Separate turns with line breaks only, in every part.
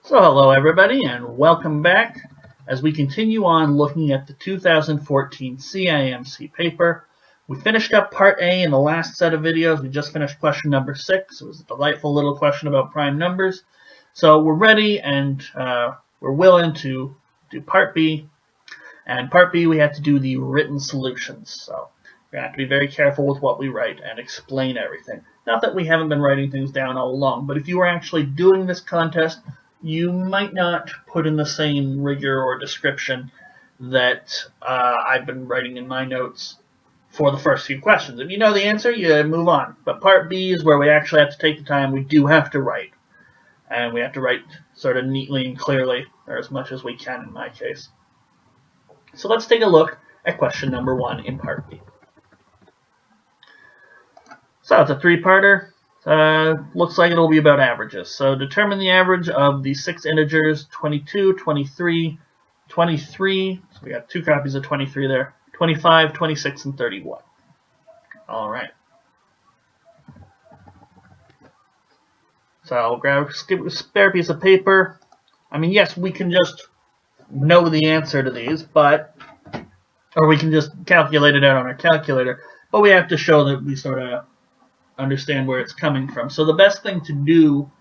So hello everybody and welcome back as we continue on looking at the 2014 Cimc paper. We finished up part A in the last set of videos. We just finished question number 6. It was a delightful little question about prime numbers. So we're ready and we're willing to do part B. And part B we have to do the written solutions. So we're going to have to be very careful with what we write and explain everything. Not that we haven't been writing things down all along, but if you were actually doing this contest, you might not put in the same rigor or description that I've been writing in my notes for the first few questions. If you know the answer, you move on. But part B is where we actually have to take the time. We do have to write. And we have to write sort of neatly and clearly, or as much as we can in my case. So let's take a look at question number 1 in part B. So it's a three-parter. Looks like it'll be about averages. So determine the average of the 6 integers 22, 23, 23. So we got 2 copies of 23 there. 25, 26, and 31. All right. So I'll grab a spare piece of paper. I mean, yes, we can just know the answer to these, or we can just calculate it out on our calculator. But we have to show that we sort of understand where it's coming from. So the best thing to do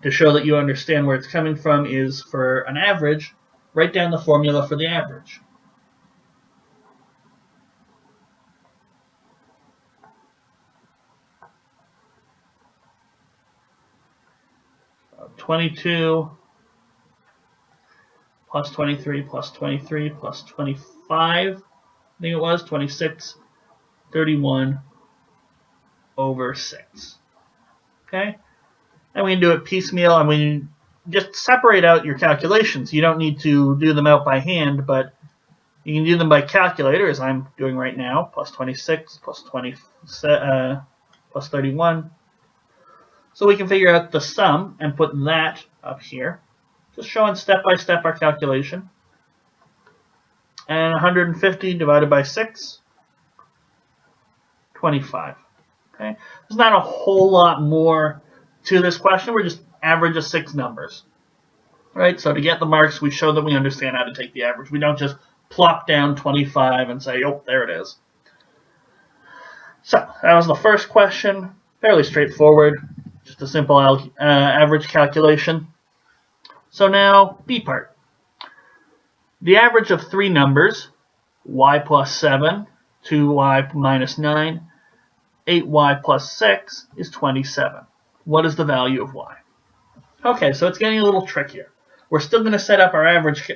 to show that you understand where it's coming from is, for an average, write down the formula for the average. So 22 plus 23 plus 23 plus 25, I think it was, 26, 31 over 6. Okay? And we can do it piecemeal, and we just separate out your calculations. You don't need to do them out by hand, but you can do them by calculator, as I'm doing right now. Plus 26, plus 20, plus 31. So we can figure out the sum and put that up here. Just showing step by step our calculation. And 150 divided by 6, 25. Okay? There's not a whole lot more to this question. We're just average of 6 numbers. Right? So to get the marks, we show that we understand how to take the average. We don't just plop down 25 and say, oh, there it is. So that was the first question. Fairly straightforward. Just a simple average calculation. So now, B part. The average of 3 numbers, y plus 7, 2y minus 9, 8y plus 6, is 27. What is the value of y? Okay, so it's getting a little trickier. We're still going to set up our average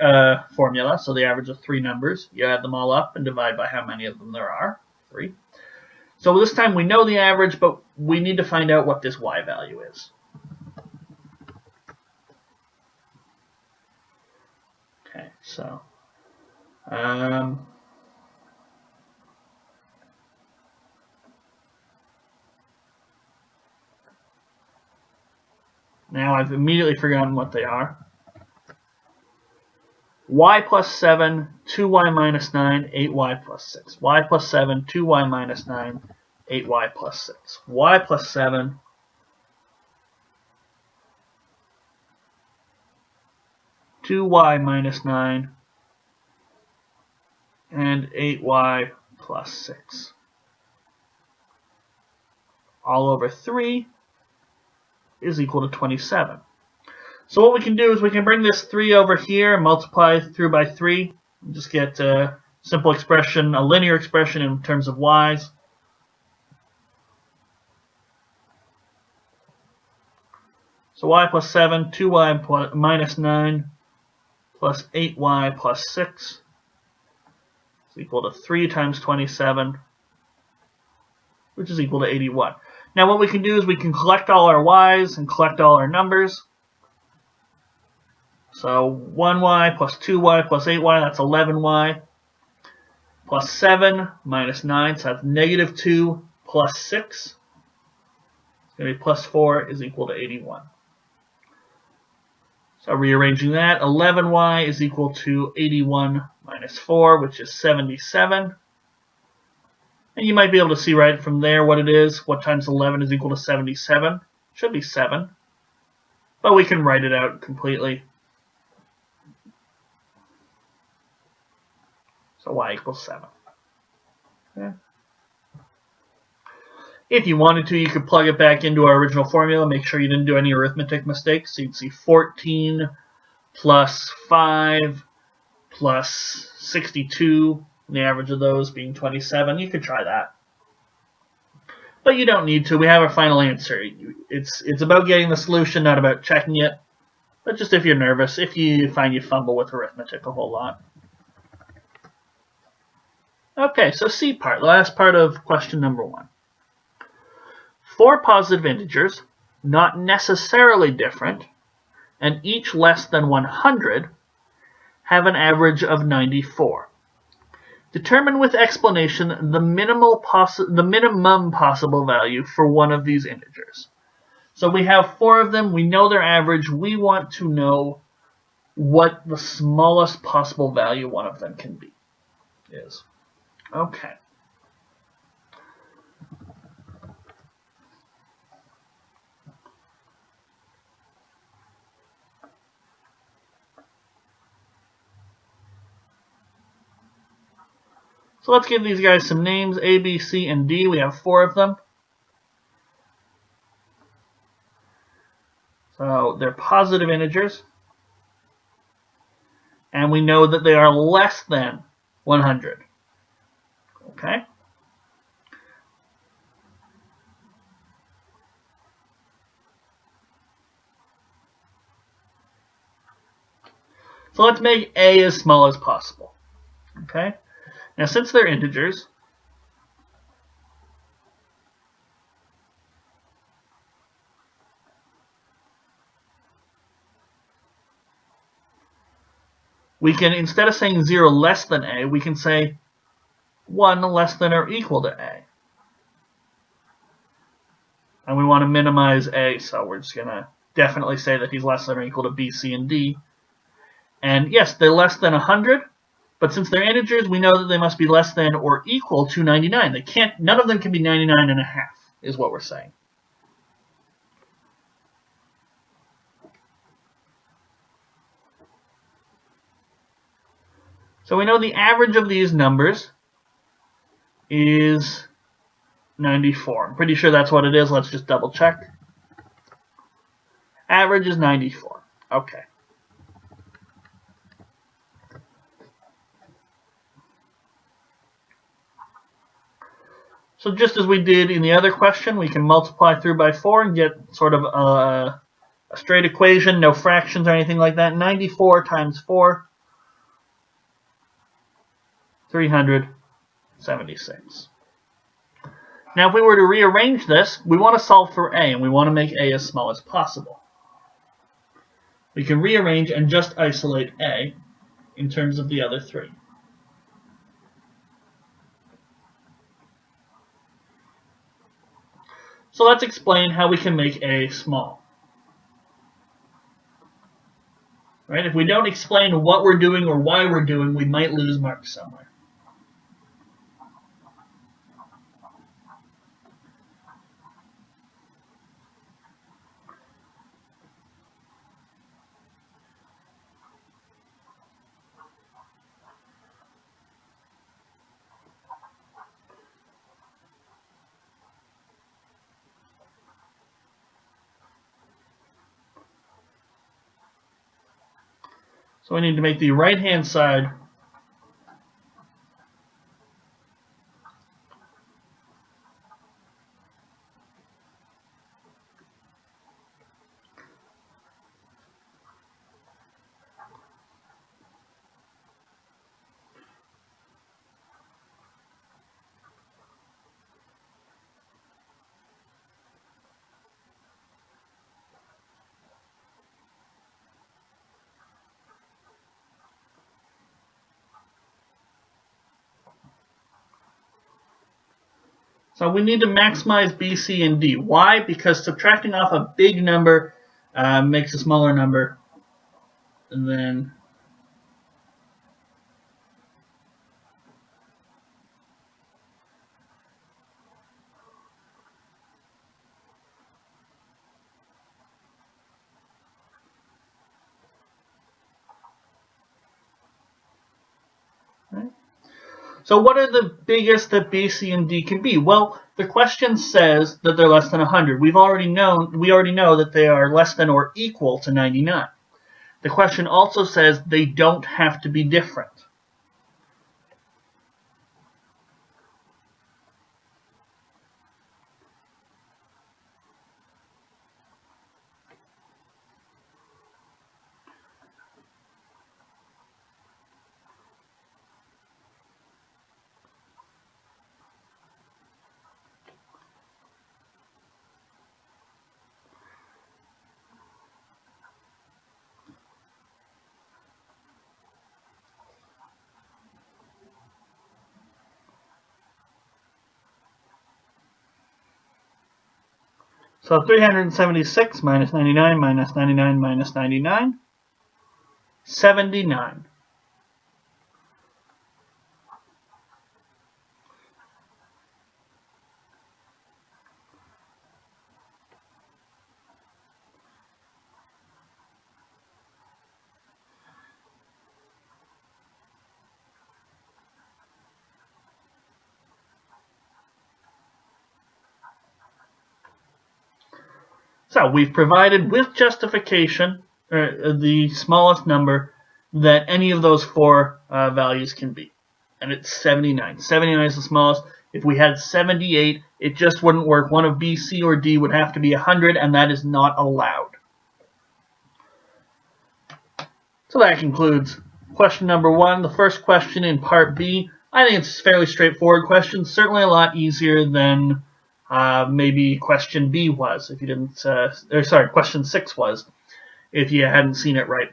formula, so the average of 3 numbers. You add them all up and divide by how many of them there are, 3. So this time we know the average, but we need to find out what this y value is. Okay, so now I've immediately forgotten what they are. Y plus 7, 2y minus 9, 8y plus 6. Y plus 7, 2y minus 9, 8y plus 6. Y plus 7, two y minus 9, and 8y plus 6. All over 3 is equal to 27. So what we can do is we can bring this 3 over here and multiply through by 3. And just get a simple expression, a linear expression in terms of y's. So y plus 7, 2y minus 9, plus 8y plus 6 is equal to 3 times 27, which is equal to 81. Now what we can do is we can collect all our y's and collect all our numbers. So 1y plus 2y plus 8y, that's 11y. Plus 7 minus 9, so that's negative 2 plus 6. It's going to be plus 4 is equal to 81. So rearranging that, 11y is equal to 81 minus 4, which is 77. And you might be able to see right from there what it is. What times 11 is equal to 77? Should be 7. But we can write it out completely. So y equals 7. Okay. If you wanted to, you could plug it back into our original formula. Make sure you didn't do any arithmetic mistakes. So you'd see 14 plus 5 plus 62, and the average of those being 27. You could try that. But you don't need to. We have our final answer. It's about getting the solution, not about checking it. But just if you're nervous, if you find you fumble with arithmetic a whole lot. Okay, so C part, the last part of question number 1. 4 positive integers, not necessarily different, and each less than 100, have an average of 94. Determine with explanation the minimum possible value for one of these integers. So we have 4 of them. We know their average. We want to know what the smallest possible value one of them can be. Is. Okay. So let's give these guys some names, A, B, C, and D. We have 4 of them. So they're positive integers. And we know that they are less than 100. Okay? So let's make A as small as possible. Okay? Now since they're integers, we can, instead of saying 0 less than A, we can say 1 less than or equal to A. And we want to minimize A, so we're just going to definitely say that he's less than or equal to B, C, and D. And yes, they're less than 100, but since they're integers, we know that they must be less than or equal to 99. They can't, none of them can be 99 and a half, is what we're saying. So we know the average of these numbers is 94. I'm pretty sure that's what it is. Let's just double check. Average is 94. Okay. So just as we did in the other question, we can multiply through by 4 and get sort of a straight equation, no fractions or anything like that. 94 times 4, 376. Now if we were to rearrange this, we want to solve for A, and we want to make A as small as possible. We can rearrange and just isolate A in terms of the other 3. So let's explain how we can make A small. Right? If we don't explain what we're doing or why we're doing, we might lose marks somewhere. So we need to make the right-hand side So we need to maximize B, C, and D. Why? Because subtracting off a big number makes a smaller number. And then right? So what are the biggest that B, C, and D can be? Well, the question says that they're less than 100. We already know that they are less than or equal to 99. The question also says they don't have to be different. So 376 minus 99 minus 99 minus 99, 79. So we've provided with justification the smallest number that any of those four values can be. And it's 79. 79 is the smallest. If we had 78, it just wouldn't work. One of B, C, or D would have to be 100, and that is not allowed. So that concludes question number 1, the first question in part B. I think it's a fairly straightforward question, certainly a lot easier than maybe question B was, if you didn't, question 6 was, if you hadn't seen it right,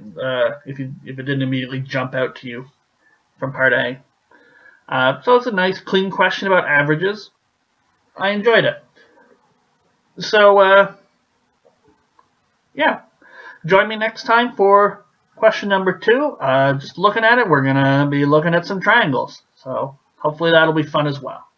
if it didn't immediately jump out to you from part A. So it's a nice, clean question about averages. I enjoyed it. So, yeah, join me next time for question number 2. Just looking at it, we're going to be looking at some triangles. So hopefully that'll be fun as well.